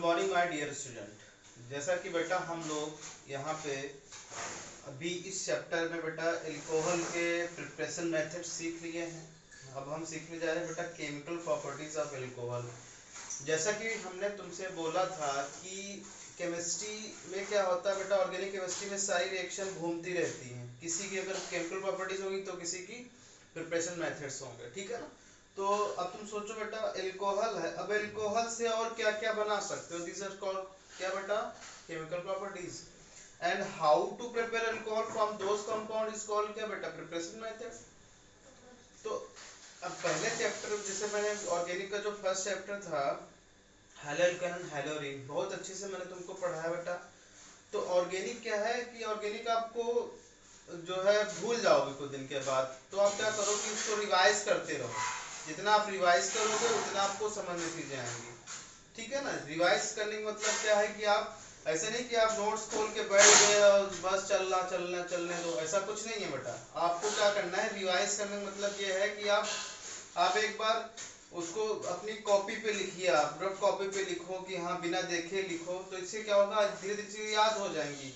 Morning my dear student. जैसा कि बेटा हम लोग यहाँ पे अभी इस चैप्टर में बेटा एल्कोहल के प्रिपरेशन मेथड सीख लिए हैं। अब हम सीखने जा रहे हैं बेटा केमिकल प्रॉपर्टीज ऑफ एल्कोहल। जैसा कि हमने तुमसे बोला था कि केमिस्ट्री में क्या होता है बेटा, ऑर्गेनिक केमिस्ट्री में सारी रिएक्शन घूमती रहती हैं। किसी की अगर केमिकल प्रॉपर्टीज होगी तो किसी की प्रिपरेशन मेथड्स होंगे, ठीक है ना। तो अब तुम सोचो बेटा एल्कोहल है, अब एल्कोहल से और क्या क्या बना सकते हो। दीज आर कॉल्ड क्या बेटा, chemical properties. And how to prepare alcohol from those compound is called क्या बेटा, प्रिपरेशन मेथड। तो अब पहले चैप्टर जैसे मैंने ऑर्गेनिक का जो फर्स्ट चैप्टर था हैलोएल्केन हैलोरीन, बहुत अच्छे से मैंने तुमको पढ़ाया बेटा। तो ऑर्गेनिक क्या है कि ऑर्गेनिक आपको जो है भूल जाओगे कुछ दिन के बाद, तो आप क्या करो कि उसको रिवाइज करते रहो। जितना आप रिवाइज करोगे उतना आपको समझ में चीजें आएंगी, ठीक है ना। रिवाइज करने का मतलब क्या है कि आप ऐसे नहीं कि आप नोट्स खोल के बैठ गए और बस चलने दो, ऐसा कुछ नहीं है बेटा। आपको क्या करना है, रिवाइज करने का मतलब ये है कि आप एक बार उसको अपनी कॉपी पे लिखिए, आप रफ कॉपी पे लिखो कि हाँ बिना देखे लिखो, तो इससे क्या होगा धीरे धीरे चीजें याद हो जाएंगी।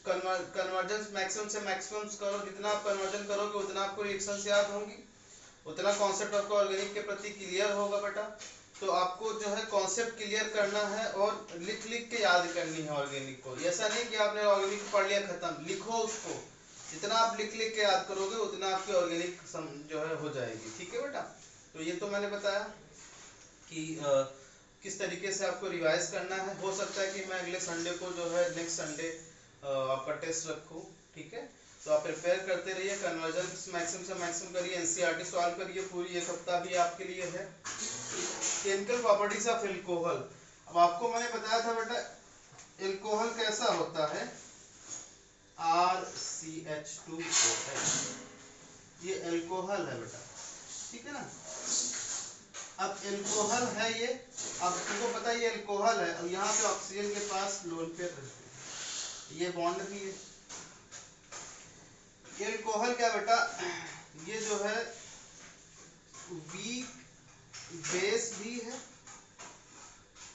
कन्वर्जेंस मैक्सिमम से मैक्सिमम करो, जितना आप कन्वर्जन करोगे उतना आपको रिएक्शंस याद होंगी, उतना कॉन्सेप्ट आपको ऑर्गेनिक के प्रति क्लियर होगा बेटा। तो आपको जो है कॉन्सेप्ट क्लियर करना है और लिख लिख के याद करनी है ऑर्गेनिक को। ऐसा नहीं कि आपने ऑर्गेनिक पढ़ लिया खत्म, लिखो उसको। जितना आप लिख लिख के याद करोगे उतना आपकी ऑर्गेनिक जो है हो जाएगी, ठीक है बेटा। तो ये तो मैंने बताया कि किस तरीके से आपको रिवाइज करना है। हो सकता है कि मैं अगले संडे को जो है नेक्स्ट संडे आपका टेस्ट रखूं, ठीक है। तो आप प्रिपेयर करते रहिए, कन्वर्जन मैक्सिमम से मैक्सिमम करिए, एनसीईआरटी सॉल्व करिए, पूरी एक हफ्ता भी आपके लिए है। Chemical properties of alcohol. अब आपको मैंने बताया था बेटा एल्कोहल कैसा होता है, RCH2OH, ये एल्कोहल है बेटा, ठीक है ना। अब एल्कोहल है ये, अब तुमको पता है ये एल्कोहल है। अब यहाँ पे ऑक्सीजन के पास लोन पे ये बॉन्ड भी है। ये एल्कोहल क्या बेटा, ये जो है वीक बेस भी है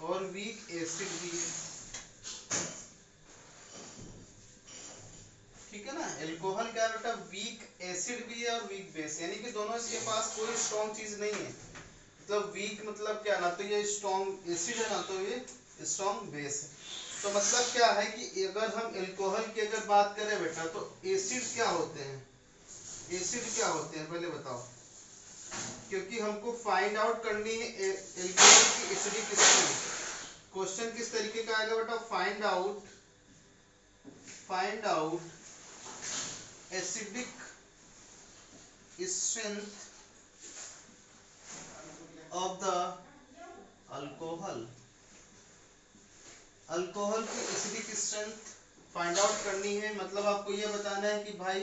और वीक एसिड भी है, ठीक है ना। एल्कोहल क्या बेटा, वीक एसिड भी है और वीक बेस, यानी कि दोनों इसके पास कोई स्ट्रॉन्ग चीज नहीं है। मतलब वीक मतलब क्या, ना तो ये स्ट्रॉन्ग एसिड है ना तो ये स्ट्रॉन्ग बेस है। तो मतलब क्या है कि अगर हम एल्कोहल की अगर बात करें बेटा, तो एसिड क्या होते हैं, एसिड क्या होते हैं पहले बताओ, क्योंकि हमको फाइंड आउट करनी है एल्कोहल की एसिडिक स्ट्रेंथ। क्वेश्चन किस तरीके का आएगा बेटा, find out acidic strength of the alcohol. Alcohol की एसिडिक स्ट्रेंथ फाइंड आउट करनी है, मतलब आपको ये बताना है कि भाई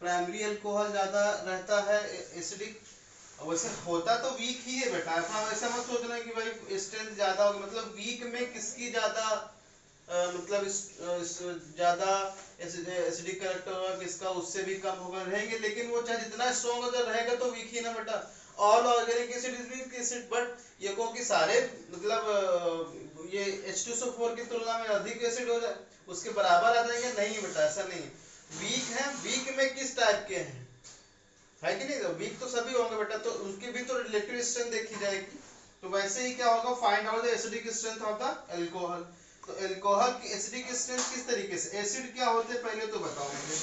प्राइमरी अल्कोहल ज्यादा रहता है एसिडिक, वैसे होता तो वीक ही है बेटा। अपना वैसा मत सोचना कि भाई स्ट्रेंथ ज्यादा होगी, मतलब वीक में किसकी ज्यादा मतलब ज्यादा एसिडिक कैरेक्टर होगा, किसका उससे भी कम होगा रहेंगे, लेकिन वो चाहे जितना स्ट्रॉन्ग अगर रहेगा तो वीक ही ना बेटा। All organic acid is weak acid, but ये को कि सारे मतलब ये H2SO4 की तुलना में अधिक एसिड हो जाए उसके बराबर आ जाएंगे, नहीं बेटा ऐसा नहीं है। वीक है, वीक में किस टाइप के हैं, है कि नहीं। तो वीक तो सभी होंगे बेटा, तो उनकी भी तो रिलेटिव स्ट्रेंथ देखी जाएगी। तो वैसे ही क्या होगा, find out the acidic strength of the alcohol. तो एल्कोहल की एसिडिक स्ट्रेंथ किस तरीके से, एसिड क्या होते हैं पहले तो बताओ मुझे,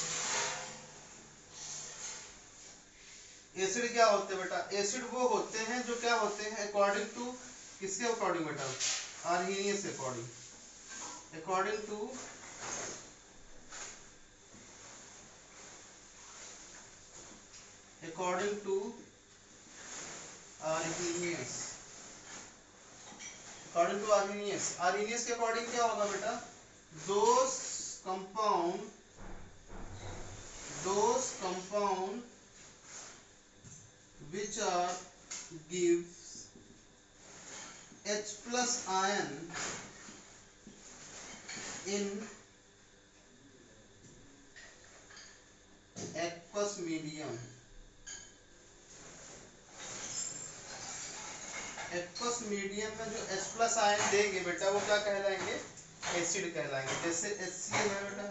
एसिड क्या होते हैं बेटा। एसिड वो होते हैं जो क्या होते हैं अकॉर्डिंग टू, किसके अकॉर्डिंग बेटा, Arrhenius according, according to Arrhenius, according to Arrhenius. Arrhenius के अकॉर्डिंग क्या होगा बेटा, those compound which are gives H plus ion in aqueous medium, aqueous medium में जो H प्लस आयन देंगे बेटा वो क्या कहलाएंगे, एसिड कहलाएंगे। जैसे HCl है बेटा,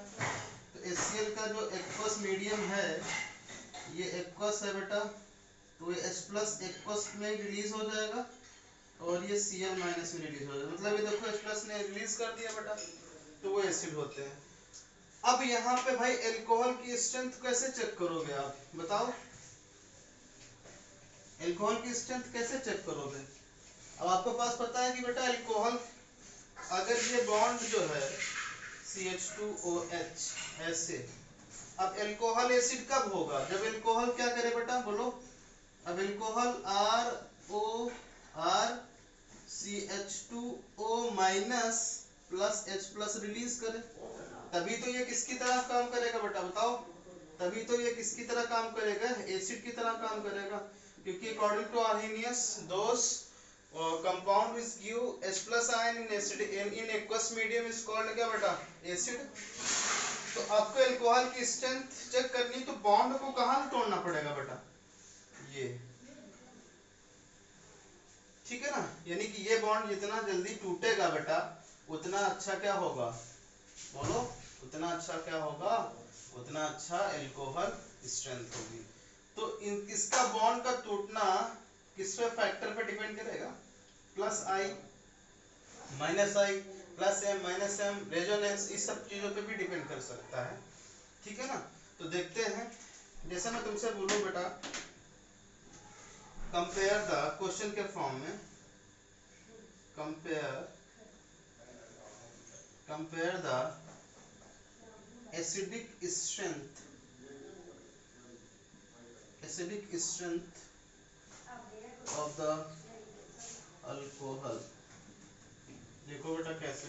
तो HCl का जो एक्वस मीडियम है ये एक्वस है बेटा, तो ये H प्लस एक्वस में रिलीज हो जाएगा और ये Cl माइनस में रिलीज हो जाएगा, मतलब ये देखो H प्लस ने रिलीज कर दिया बेटा, तो वो एसिड होते हैं। अब यहाँ पे भाई एल्कोहल की स्ट्रेंथ कैसे चेक करोगे आप बताओ, एल्कोहल की स्ट्रेंथ कैसे चेक करोगे। अब आपको पास पता है कि बेटा एल्कोहल अगर ये बॉन्ड जो है CH2OH ऐसे, अब एल्कोहल एसिड कब होगा, जब एल्कोहल क्या करे बेटा बोलो, अब alcohol ROR CH2O minus plus H plus release करे, तभी तो ये किसकी तरह काम करेगा बेटा बताओ, तभी तो ये किसकी तरह काम करेगा, एसिड की तरह काम करेगा, क्योंकि according to Arrhenius those compound which give H plus ion in acid in aqueous medium is called क्या बेटा, एसिड। तो आपको एल्कोहल की स्ट्रेंथ चेक करनी तो बॉन्ड को कहाँ तोड़ना पड़ेगा बेटा, ये ठीक है ना, यानी कि ये बॉन्ड जितना जल्दी टूटेगा बेटा उतना अच्छा क्या होगा बोलो, उतना अच्छा क्या होगा, उतना अच्छा एल्कोहल स्ट्रेंथ होगी। तो इसका बॉन्ड का टूटना किस पे फैक्टर पे डिपेंड करेगा, plus I minus I plus M minus M resonance, इस सब चीजों पे भी डिपेंड कर सकता है, ठीक है ना। तो देखते हैं, जैसे मैं तुमसे बोलूं बेटा कंपेयर द क्वेश्चन के फॉर्म में, compare the acidic strength of the alcohol. देखो बेटा कैसे,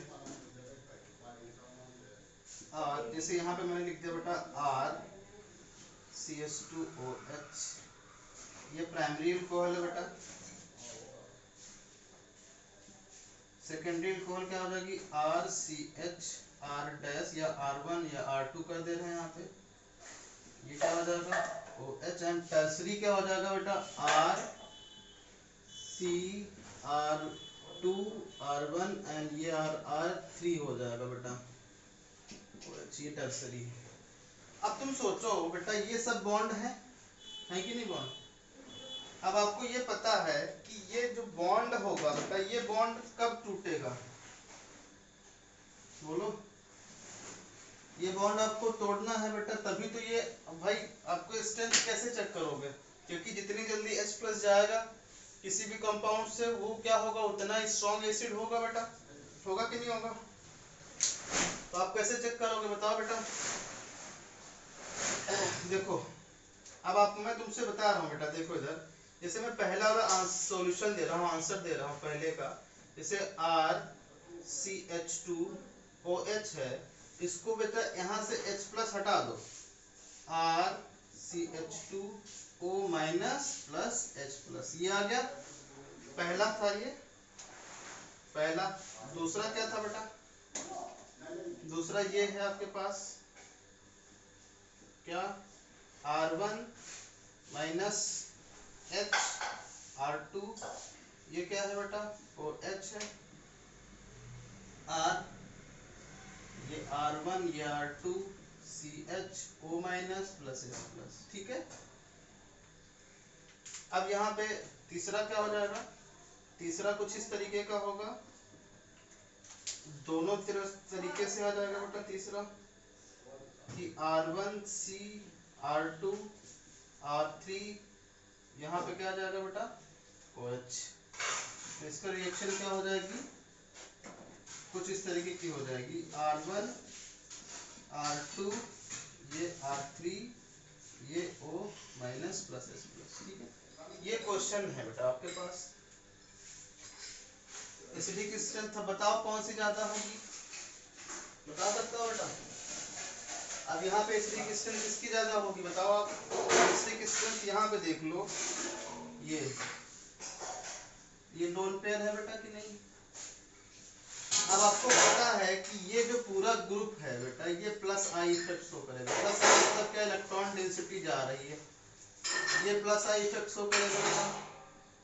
जैसे यहाँ पे मैंने लिख दिया बेटा RCH2OH, ये प्राइमरी अल्कोहल है बेटा, सेकेंडरी अल्कोहल क्या हो जाएगी RCH R डैश या R1 या R2 कर दे रहे हैं यहाँ पे, ये क्या हो जाएगा OH, एंड टर्सरी क्या हो जाएगा बेटा RCR2 R1 एंड ये R3 हो जाएगा बेटा OH, ये टर्सरी। अब तुम सोचो बेटा ये सब बॉन्ड है कि नहीं बॉन्ड, अब आपको ये पता है कि ये जो बॉन्ड होगा बेटा ये बॉन्ड कब टूटेगा बोलो, ये बॉन्ड आपको तोड़ना है बेटा तभी तो ये, भाई आपको स्ट्रेंथ कैसे चेक करोगे, क्योंकि जितनी जल्दी H प्लस जाएगा किसी भी कंपाउंड से वो क्या होगा उतना स्ट्रॉन्ग एसिड होगा बेटा, होगा कि नहीं होगा। तो आप कैसे चेक करोगे बताओ बेटा, देखो अब आप, मैं तुमसे बता रहा हूँ बेटा, देखो इधर जैसे मैं पहला वाला सॉल्यूशन दे रहा हूँ, आंसर दे रहा हूँ पहले का, जैसे RCH2OH है, इसको बेटा यहाँ से H प्लस हटा दो, RCH2O minus plus H plus, ये आ गया पहला था ये पहला। दूसरा क्या था बेटा, दूसरा ये है आपके पास क्या R1 माइनस H R2, ये क्या है बेटा OH है, R ये R1 ये R2 CHO minus plus H plus, ठीक है। अब यहाँ पे तीसरा क्या हो जाएगा, तीसरा कुछ इस तरीके का होगा, दोनों तरीके से आ जाएगा बेटा तीसरा कि R1C R2 R3, यहाँ पे क्या आ जाएगा बेटा OH, तो इसका रिएक्शन क्या हो जाएगी कुछ इस तरीके की हो जाएगी, R1 R2 ये R3 ये O minus plus H plus, ठीक है। ये क्वेश्चन है बेटा आपके पास, एसिडिक स्ट्रेंथ बताओ कौन सी ज्यादा होगी, बता सकते हो बेटा। अब यहाँ पे एसिडिक स्ट्रेंथ किसकी ज्यादा होगी बताओ आप, एसिडिक स्ट्रेंथ यहाँ पे देख लो, ये लोन पेयर है बेटा कि नहीं। अब आपको पता है कि ये जो पूरा ग्रुप है बेटा ये प्लस आई इफेक्ट शो करेगा, प्लस आई मतलब क्या, इलेक्ट्रॉन डेंसिटी जा रही है, ये प्लस आई इफेक्ट शो करेगा बेटा,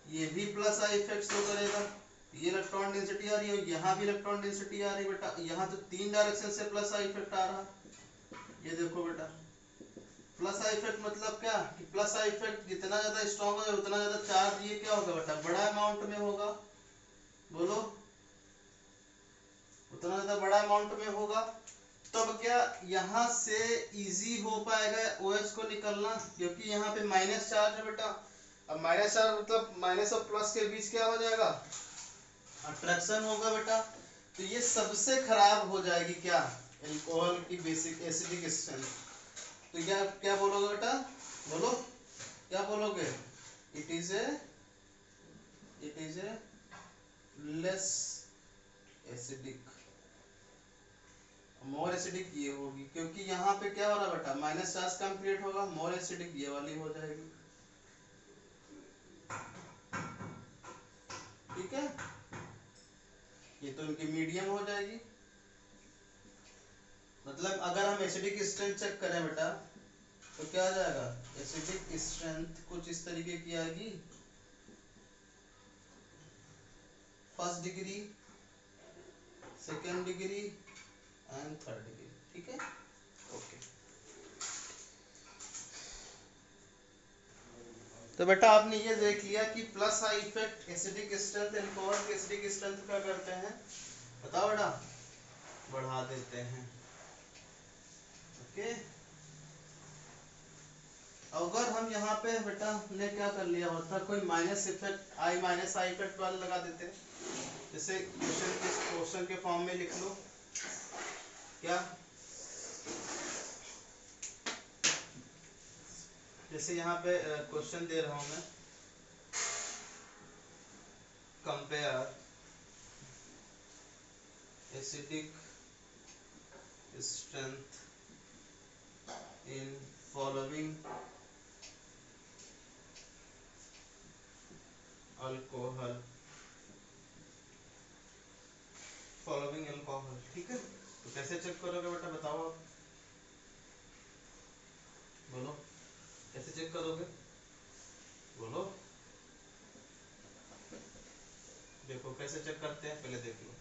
ये भी प्लस आई इफेक्ट शो करेगा। ये इलेक्ट्रॉन डेंसिटी आ रही है, यहाँ भी इलेक्ट्रॉन डेंसिटी आ रही है बेटा। यहाँ तो तीन डायरेक्शन से प्लस आई इफेक्ट आ रहा है। ये देखो बेटा, प्लस आई इफेक्ट मतलब क्या कि प्लस आई इफेक्ट जितना ज्यादा स्ट्रॉन्ग होगा उतना ज्यादा चार्ज ये क्या होगा बेटा, बड़ा अमाउंट में होगा। बोलो, उतना ज्यादा बड़ा अमाउंट में होगा। तब क्या यहाँ से इजी हो पाएगा OH को निकलना, क्योंकि यहाँ पे माइनस चार्ज है बेटा। अब माइनस चार्ज मतलब माइनस और प्लस के बीच क्या हो जाएगा, अट्रैक्शन होगा बेटा। तो ये सबसे खराब हो जाएगी क्या, अल्कोहल की बेसिक एसिडिक स्ट्रेंथ। तो क्या क्या बोलोगे बेटा, बोलो क्या बोलोगे, it is a less acidic, more acidic ये होगी, क्योंकि यहाँ पे क्या हो रहा है बेटा, माइनस चार्ज कम क्रिएट होगा। मोर एसिडिक ये वाली हो जाएगी। ठीक है, ये तो इनकी मीडियम हो जाएगी। मतलब अगर हम एसिडिक स्ट्रेंथ चेक करें बेटा तो क्या आ जाएगा, एसिडिक स्ट्रेंथ कुछ इस तरीके की आएगी, first degree, second degree and third degree. ठीक है, ओके। तो बेटा आपने ये देख लिया कि plus I effect acidic strength, alcohol की एसिडिक स्ट्रेंथ क्या करते हैं, बताओ बेटा, बढ़ा देते हैं। ओके, अगर हम यहाँ पे बेटा ने क्या कर लिया होता, कोई minus effect I minus I effect वाले लगा देते, जैसे क्वेश्चन के फॉर्म में लिख लो क्या, जैसे यहाँ पे क्वेश्चन दे रहा हूं मैं, compare acidic strength in following alcohol, following alcohol. ठीक है, तो कैसे चेक करोगे बेटा, बताओ आप, बोलो कैसे चेक करोगे, बोलो, देखो कैसे चेक करते हैं, पहले देख लो।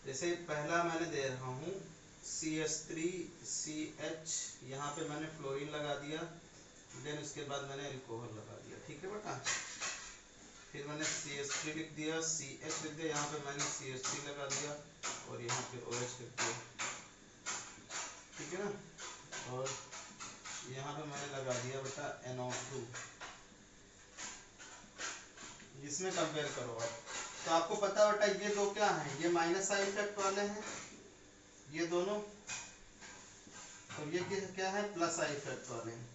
जैसे पहला मैंने दे रहा हूँ CH3CH, यहाँ पे मैंने फ्लोरीन लगा दिया, देन उसके बाद मैंने अल्कोहल लगा दिया। ठीक है बेटा, फिर मैंने CH3 लिख दिया, CH लिख दिया, यहाँ पे मैंने CH3 लगा दिया और यहाँ पे OH लिख दिया। ठीक है ना, और यहाँ पे मैंने लगा दिया बेटा NO2, जिसमें कंपेयर करो आप। तो आपको पता बेटा ये दो क्या हैं, ये माइनस आई इफेक्ट वाले हैं ये दोनों, और ये क्या है, प्लस आई इफेक्ट वाले हैं।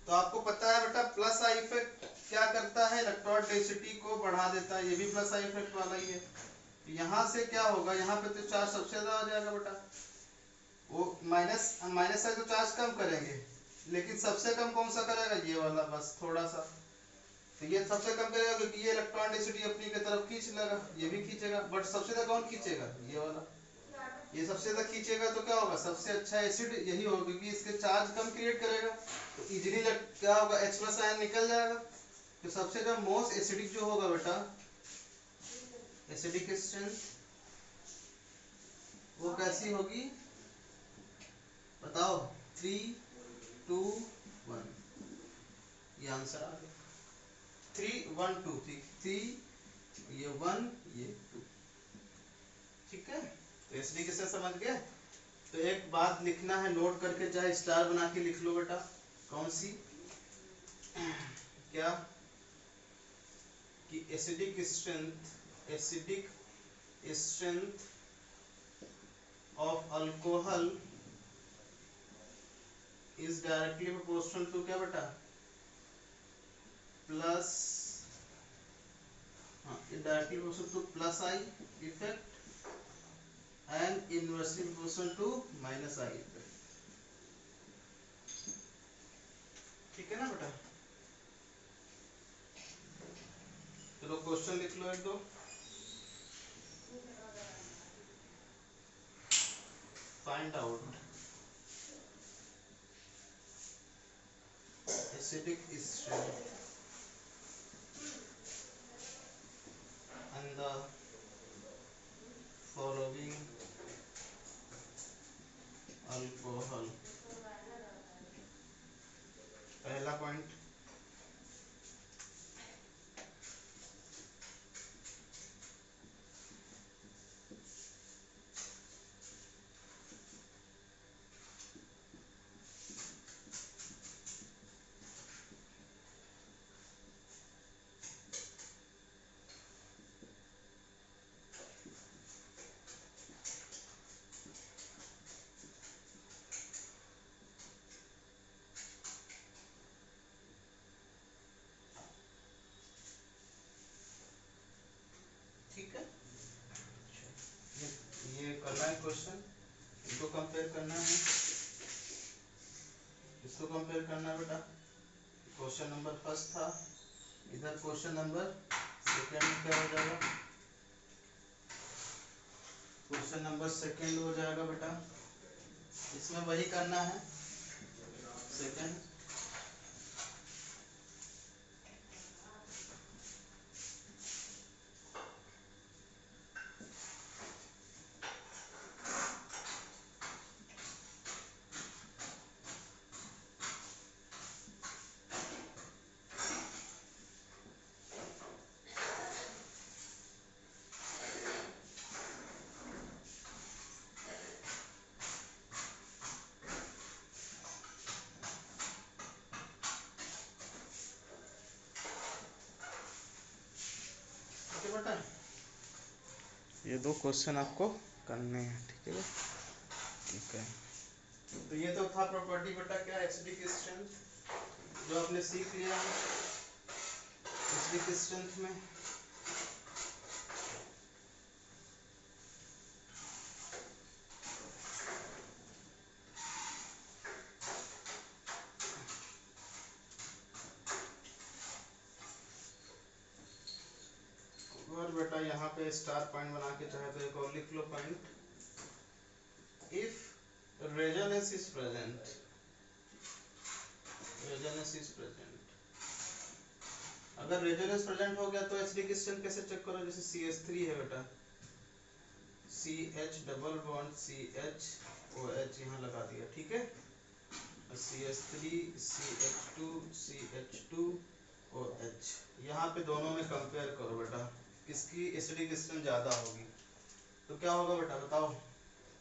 तो आपको पता है बेटा प्लस आई इफेक्ट क्या करता है, इलेक्ट्रॉन डेंसिटी को बढ़ा देता है, ये भी प्लस आई इफेक्ट वाला ही है। यहाँ से क्या होगा, यहाँ पे तो चार्ज सबसे ज्यादा आ जाएगा बेटा, वो माइनस माइनस है तो चार्ज कम करेंगे, लेकिन सबसे कम कौन सा करेगा, ये वाला, बस थोड़ा सा। तो ये सबसे कम करेगा क्योंकि ये इलेक्ट्रॉन डेंसिटी अपनी की तरफ खींच लेगा, ये भी खींचेगा, बट सबसे ज्यादा कौन खींचेगा, ये वाला। ये सबसे ज्यादा खींचेगा तो क्या होगा, सबसे अच्छा एसिड यही होगा, क्योंकि इसके चार्ज कम क्रिएट करेगा, तो इजीली क्या होगा, H प्लस आयन निकल जाएगा। तो सबसे जो मोस्ट एसिडिक जो होगा बेटा, एसिडिक स्ट्रेंथ वो कैसी होगी, बताओ, 3 2 1, ये आंसर आ गया, 3 1 2 3, ये 1 ये 2। ठीक है, तो एसिडिक से समझ गए। तो एक बात लिखना है, नोट करके चाहे स्टार बना के लिख लो बेटा, कौन सी, क्या, कि acidic strength of alcohol is directly proportional to क्या बेटा, प्लस, हाँ, directly proportional to plus I effect and inversely proportional to minus I effect. ठीक है ना बेटा, चलो क्वेश्चन लिख लो एक दो, फाइंड आउट एसिडिक स्ट्रेंथ इसको कंपेयर करना है बेटा। क्वेश्चन नंबर फर्स्ट था, इधर क्वेश्चन नंबर सेकेंड में क्या हो जाएगा, क्वेश्चन नंबर सेकेंड हो जाएगा बेटा। इसमें वही करना है सेकेंड। बेटा ये दो क्वेश्चन आपको करने हैं, ठीक है। ठीक है, तो ये तो था प्रॉपर्टी बेटा क्या, एसिडिक स्ट्रेंथ जो आपने सीख लिया है एसिडिक स्ट्रेंथ में। और बेटा यहाँ पे स्टार पॉइंट बना के चाहे तो एक और लिख लो point, if resonance is present, resonance is present, अगर रेजोनेंस प्रेजेंट हो गया तो एसिडिक स्ट्रेंथ कैसे चेक करो, जैसे CH3 है बेटा, CH डबल बॉन्ड CHOH यहाँ लगा दिया, ठीक है, CH3 CH2 CH2OH, यहाँ पे दोनों में कंपेयर करो बेटा, किसकी एसिडिक स्ट्रेंथ ज़्यादा होगी। तो क्या होगा बेटा बताओ,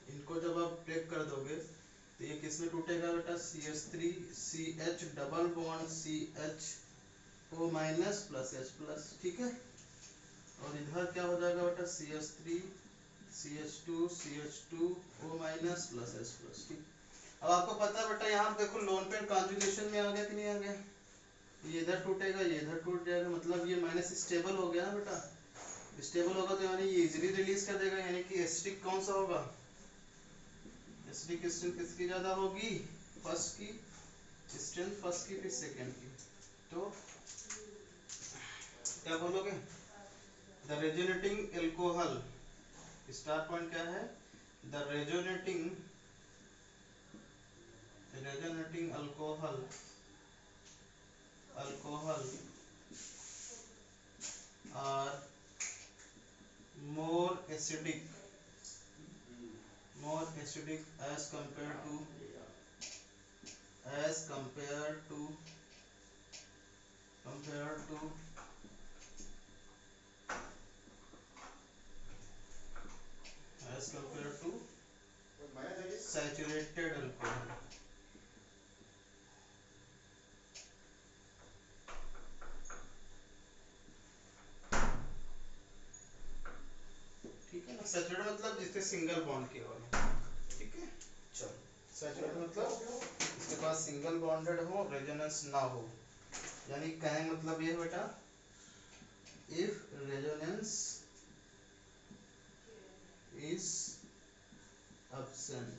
इनको जब आप ब्रेक कर दोगे तो ये किस में टूटेगा बेटा, CH3 CH double bond CHO minus plus H plus, ठीक है, और इधर क्या हो जाएगा बेटा, CH3 CH2 CH2O minus plus H plus, ठीक। अब आपको पता है बेटा यहाँ देखो लोन पेयर कॉन्जुगेशन में आ गया कि नहीं आ गया, ये इधर टूटेगा ये इधर टूट जाएगा, मतलब ये माइनस स्टेबल हो गया ना बेटा, स्टेबल होगा तो यानी ये इजीली रिलीज कर देगा, यानी कि एसिडिक कौन सा होगा, एसिडिक स्ट्रेंथ किसकी ज्यादा होगी, फर्स्ट की स्ट्रेंथ, फर्स्ट की फिर सेकंड की। तो क्या बोलोगे, the resonating alcohol, star point क्या है, the resonating alcohol are more acidic as compared to saturated alcohol, ठीक है ना, सैचुरेटेड मतलब जिसके सिंगल बॉन्ड केवल, ठीक है। चलो सैचुरेटेड मतलब इसके पास सिंगल बॉन्डेड हो, रेजोनेंस ना हो, यानी कहने मतलब ये बेटा, if resonance is absent,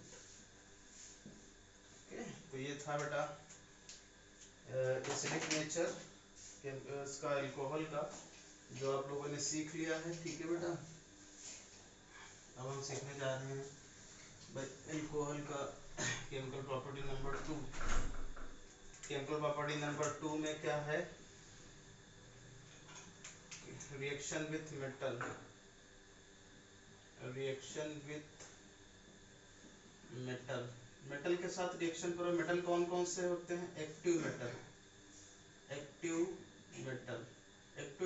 okay. तो ये था बेटा एसिडिक नेचर इसका अल्कोहल का, जो आप लोगों ने सीख लिया है, ठीक है बेटा। अब हम सीखने जा रहे हैं भाई अल्कोहल का chemical property number 2। Chemical property number 2 में क्या है, रिएक्शन विथ मेटल, मेटल के साथ रिएक्शन करो। मेटल कौन कौन से होते हैं, एक्टिव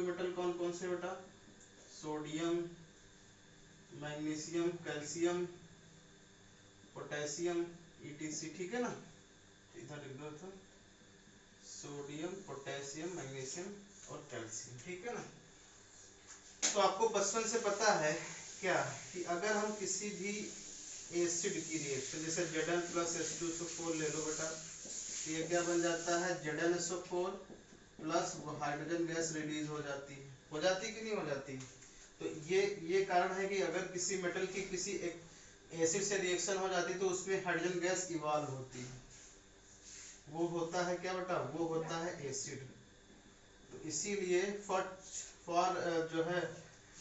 मेटल कौन कौन से बेटा, sodium, magnesium, calcium, potassium ETC, ठीक है ना, इधर लिख दो था, सोडियम पोटेशियम मैग्नीशियम और कैल्शियम, ठीक है ना। तो आपको बचपन से पता है क्या कि अगर हम किसी भी एसिड की रिएक्शन, जैसे Zn प्लस H2SO4 ले लो बेटा, तो ये क्या बन जाता है, ZnSO4 plus hydrogen gas release हो जाती कि नहीं हो जाती। तो ये कारण है कि अगर किसी मेटल की किसी एक एसिड से रिएक्शन हो जाती तो उसमें हाइड्रोजन गैस इवॉल्व होती वो होता है क्या बेटा, वो होता है एसिड। तो इसीलिए फॉर जो है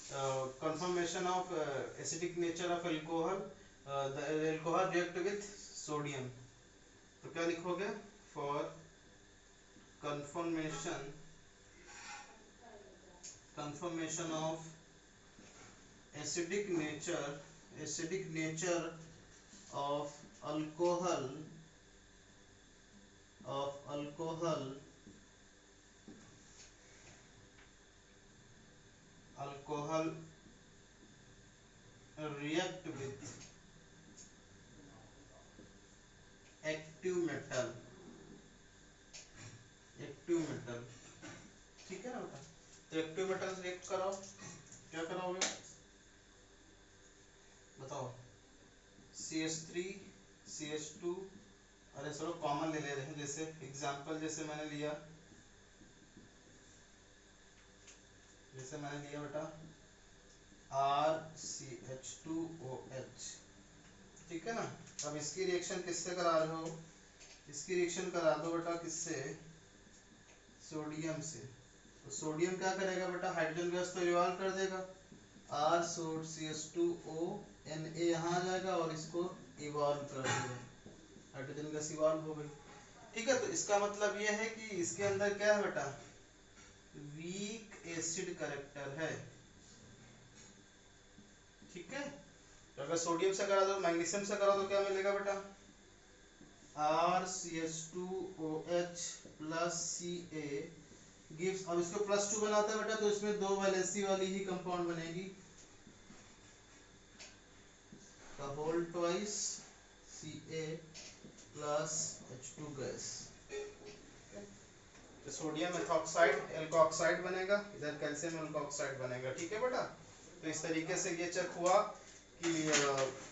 confirmation of acidic nature of alcohol, the alcohol react with sodium. तो क्या लिखोगे, for confirmation of acidic nature of alcohol react with active metal, ठीक है ना बेटा। तो एक्टिव मेटल रिएक्ट कराओ, क्या कराओगे बताओ, CH3 CH2, अरे चलो कॉमन ले रहे हैं, जैसे एग्जांपल जैसे मैंने लिया बेटा RCH2OH, ठीक है ना। अब इसकी रिएक्शन किससे करा रहे हो, इसकी रिएक्शन करा दो बेटा किससे, सोडियम से। तो सोडियम क्या करेगा बेटा, हाइड्रोजन गैस तो इवॉल्व कर देगा, R CH2O Na यहाँ आ जाएगा और इसको इवॉल्व कर देगा, हाइड्रोजन गैस इवॉल्व हो गई, ठीक है। तो इसका मतलब यह है कि इसके अंदर क्या है बेटा, वीक एसिड कैरेक्टर है, ठीक है। तो अगर सोडियम से करा दो, मैग्नीशियम से करा दो, क्या मिलेगा बेटा, RCH2OH प्लस Ca गिव्स, अब इसको +2 बनाता है बेटा, तो इसमें 2 वैलेंसी वाली ही कंपाउंड बनेगी, the whole twice Ca plus H2 gas. तो सोडियम मेथॉक्साइड एल्कोऑक्साइड बनेगा, इधर कैल्शियम एल्कोऑक्साइड बनेगा, ठीक है बेटा। तो इस तरीके से ये चेक हुआ कि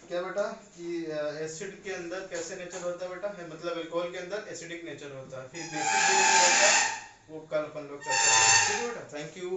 क्या बेटा कि एसिड के अंदर कैसे नेचर होता है बेटा, मतलब अल्कोहल के अंदर एसिडिक नेचर होता है, फिर बेसिक नेचर होता है वो कल अपन लोग चर्चा करेंगे, ठीक है बेटा। Thank you.